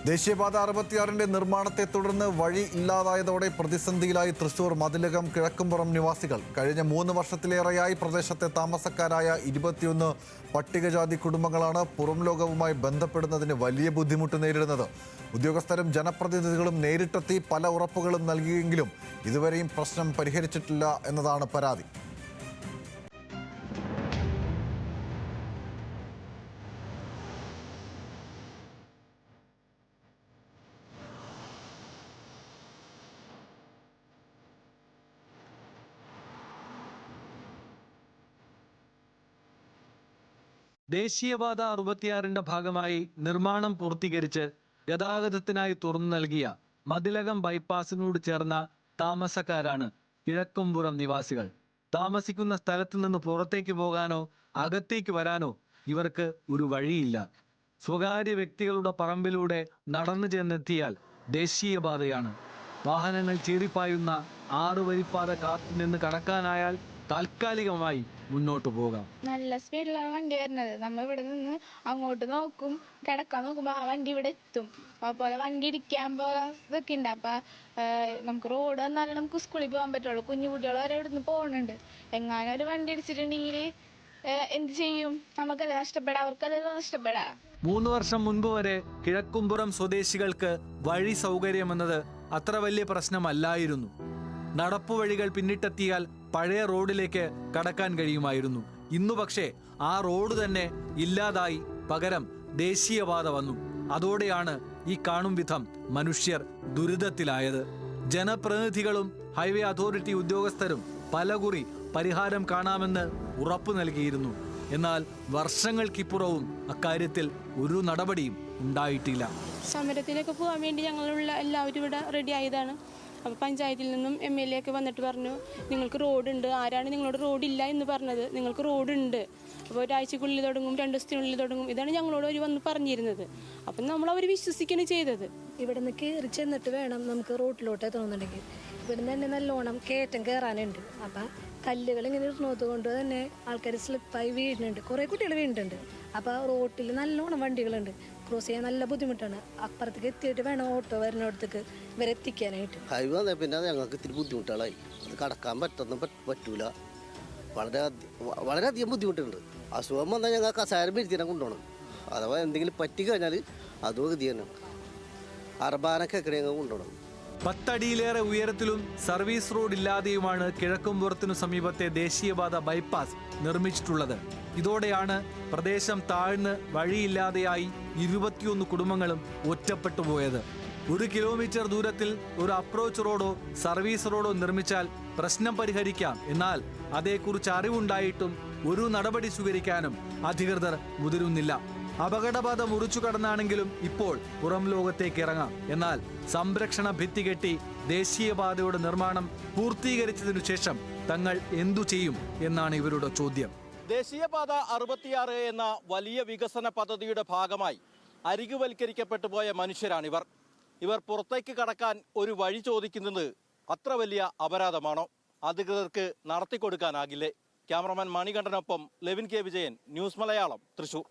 ദേശീയപാത 66 നിർമ്മാണത്തെ തുടർന്ന് വഴി ഇല്ലാതായതോടെ പ്രതിസന്ധിയിലായി തൃശൂർ മതിലകം കിഴക്കുംപുറം നിവാസികൾ. കഴിഞ്ഞ 3 വർഷത്തിലേറെയായി പ്രദേശത്തെ താമസക്കാരായ 21 പട്ടികജാതി കുടുംബങ്ങളാണ് പുറം ലോകവുമായി ബന്ധപ്പെടുന്നതിന് വലിയ ബുദ്ധിമുട്ട് നേരിടുന്നത്. ഉദ്യോഗസ്ഥരും ജനപ്രതിനിധികളും നേരിട്ടെത്തി പല ഉറപ്പുകളും നൽകിയെങ്കിലും ഇതുവരെയും പ്രശ്നം പരിഹരിച്ചിട്ടില്ല എന്നതാണ് പരാതി. ദേശീയപാത 66 ഭാഗമായി നിർമ്മാണം പൂർത്തീകരിച്ച് ഗതാഗതത്തിനായി തുറന്നു നൽകിയ മതിലകം ബൈപ്പാസിനോട് ചേർന്ന താമസക്കാരാണ് കിഴക്കുംപുറം നിവാസികൾ. താമസിക്കുന്ന സ്ഥലത്ത് നിന്ന് പുറത്തേക്ക് പോകാനോ അകത്തേക്ക് വരാനോ ഇവർക്ക് ഒരു വഴിയില്ല. സ്വകാര്യ വ്യക്തികളുടെ പറമ്പിലൂടെ നടന്നു ചെന്നെത്തിയാൽ ദേശീയപാതയാണ്. വാഹനങ്ങൾ ചീറിപ്പായുന്ന 6 വരിപ്പാത കാത്തുനിന്ന് കടക്കാനായാൽ താൽക്കാലികമായി മുന്നോട്ട് പോകാം. നല്ല സ്പീഡിലാണ് വണ്ടി വരുന്നത്. നമ്മൾ ഇവിടെ നിന്ന് അങ്ങോട്ട് നോക്കും, കിടക്കാൻ നോക്കുമ്പോൾ ആ വണ്ടി ഇവിടെ എത്തും. അപ്പോൾ വണ്ടി ഇടിക്കാൻ ഇതൊക്കെ ഉണ്ട്. അപ്പം നമുക്ക് റോഡ് വന്നാലേ നമുക്ക് സ്കൂളിൽ പോകാൻ പറ്റുള്ളൂ. കുഞ്ഞു കുട്ടികൾ വരെ ഇവിടുന്ന് പോകുന്നുണ്ട്. എങ്ങാനും ഒരു വണ്ടി ഇടിച്ചിട്ടുണ്ടെങ്കിൽ എന്ത് ചെയ്യും? നമുക്കത് നഷ്ടപ്പെടാം, അവർക്കത് നഷ്ടപ്പെടാം. 3 വർഷം മുൻപ് വരെ കിഴക്കുംപുറം സ്വദേശികൾക്ക് വഴി സൗകര്യമെന്നത് അത്ര വലിയ പ്രശ്നമല്ലായിരുന്നു. നടപ്പുവഴികൾ പിന്നിട്ടെത്തിയാൽ പഴയ റോഡിലേക്ക് കടക്കാൻ കഴിയുമായിരുന്നു. ഇന്നു പക്ഷേ ആ റോഡ് തന്നെ ഇല്ലാതായി പകരം ദേശീയപാത വന്നു. അതോടെയാണ് ഈ കാണും വിധം മനുഷ്യർ ദുരിതത്തിലായത്. ജനപ്രതിനിധികളും ഹൈവേ അതോറിറ്റി ഉദ്യോഗസ്ഥരും പലകുറി പരിഹാരം കാണാമെന്ന് ഉറപ്പു നൽകിയിരുന്നു. എന്നാൽ വർഷങ്ങൾക്കിപ്പുറവും അക്കാര്യത്തിൽ ഒരു നടപടിയും ഉണ്ടായിട്ടില്ല. സമരത്തിലേക്ക് പോകാൻ വേണ്ടി ഞങ്ങളുള്ള എല്ലാവരും ഇവിടെ റെഡി ആയതാണ്. അപ്പോൾ പഞ്ചായത്തിൽ നിന്നും MLA ഒക്കെ വന്നിട്ട് പറഞ്ഞു, നിങ്ങൾക്ക് റോഡുണ്ട്. ആരാണ് നിങ്ങളോട് റോഡില്ല എന്ന് പറഞ്ഞത്? നിങ്ങൾക്ക് റോഡുണ്ട്. അപ്പോൾ ഒരാഴ്ചക്കുള്ളിൽ തുടങ്ങും, 2 ദിവസത്തിനുള്ളിൽ തുടങ്ങും. ഇതാണ് ഞങ്ങളോട് അവർ വന്ന് പറഞ്ഞിരുന്നത്. അപ്പം നമ്മൾ അവർ വിശ്വസിക്കുകയാണ് ചെയ്തത്. ഇവിടെ നിന്ന് കയറി ചെന്നിട്ട് വേണം നമുക്ക് റോഡിലോട്ട് എത്തണമെന്നുണ്ടെങ്കിൽ. ഇവിടെ നിന്ന് തന്നെ നല്ലോണം കയറ്റം കയറാനുണ്ട്. അപ്പം കല്ലുകൾ ഇങ്ങനെ ഇടുന്നത് കൊണ്ട് തന്നെ ആൾക്കാർ സ്ലിപ്പായി വീഴുന്നുണ്ട്. കുറേ കുട്ടികൾ വീണിട്ടുണ്ട്. അപ്പോൾ റോട്ടിൽ നല്ലോണം വണ്ടികളുണ്ട്. ക്രോസ് ചെയ്യാൻ നല്ല ബുദ്ധിമുട്ടാണ്. അപ്പുറത്തേക്ക് എത്തിയിട്ട് വേണം ഓട്ടോ വരുന്നിടത്തേക്ക് ഇവരെത്തിക്കാനായിട്ട്. ഹൈവേ വന്നാൽ പിന്നെ ഞങ്ങൾക്ക് ഇത്തിരി ബുദ്ധിമുട്ടുകളായി. അത് കടക്കാൻ പറ്റൂല. വളരെയധികം ബുദ്ധിമുട്ടുണ്ട്. അസുഖം വന്നാൽ ഞങ്ങൾ കസാരം പിരിച്ചിനെ കൊണ്ടുപോകണം. അഥവാ എന്തെങ്കിലും പറ്റിക്കഴിഞ്ഞാൽ അതും ഗതി തന്നെ. അർബാനൊക്കെ ഞങ്ങൾ കൊണ്ടുപോകണം. 10 അടിയിലേറെ ഉയരത്തിലും സർവീസ് റോഡ് ഇല്ലാതെയുമാണ് കിഴക്കുംപുറത്തിനു സമീപത്തെ ദേശീയപാത ബൈപ്പാസ് നിർമ്മിച്ചിട്ടുള്ളത്. ഇതോടെയാണ് പ്രദേശം താഴ്ന്ന് വഴിയില്ലാതെയായി 21 കുടുംബങ്ങളും ഒറ്റപ്പെട്ടു പോയത്. 1 കിലോമീറ്റർ ദൂരത്തിൽ ഒരു അപ്രോച്ച് റോഡോ സർവീസ് റോഡോ നിർമ്മിച്ചാൽ പ്രശ്നം പരിഹരിക്കാം. എന്നാൽ അതേക്കുറിച്ച് അറിവുണ്ടായിട്ടും ഒരു നടപടി സ്വീകരിക്കാനും അധികൃതർ മുതിരുന്നില്ല. അപകടപാത മുറിച്ചു കടന്നാണെങ്കിലും ഇപ്പോൾ പുറം ലോകത്തേക്ക് ഇറങ്ങാം. എന്നാൽ സംരക്ഷണ ഭിത്തി കെട്ടി ദേശീയപാതയുടെ നിർമ്മാണം പൂർത്തീകരിച്ചതിനു ശേഷം തങ്ങൾ എന്തു ചെയ്യും എന്നാണ് ഇവരുടെ ചോദ്യം. ദേശീയപാത 66 എന്ന വലിയ വികസന പദ്ധതിയുടെ ഭാഗമായി അരികുവൽക്കരിക്കപ്പെട്ടു പോയ മനുഷ്യരാണിവർ. ഇവർ പുറത്തേക്ക് കടക്കാൻ ഒരു വഴി ചോദിക്കുന്നത് അത്ര വലിയ അപരാധമാണോ? അധികൃതർക്ക് നടത്തിക്കൊടുക്കാനാകില്ലേ? ക്യാമറമാൻ മണികണ്ഠനൊപ്പം ലെവിൻ കെ വിജയൻ, ന്യൂസ് മലയാളം, തൃശൂർ.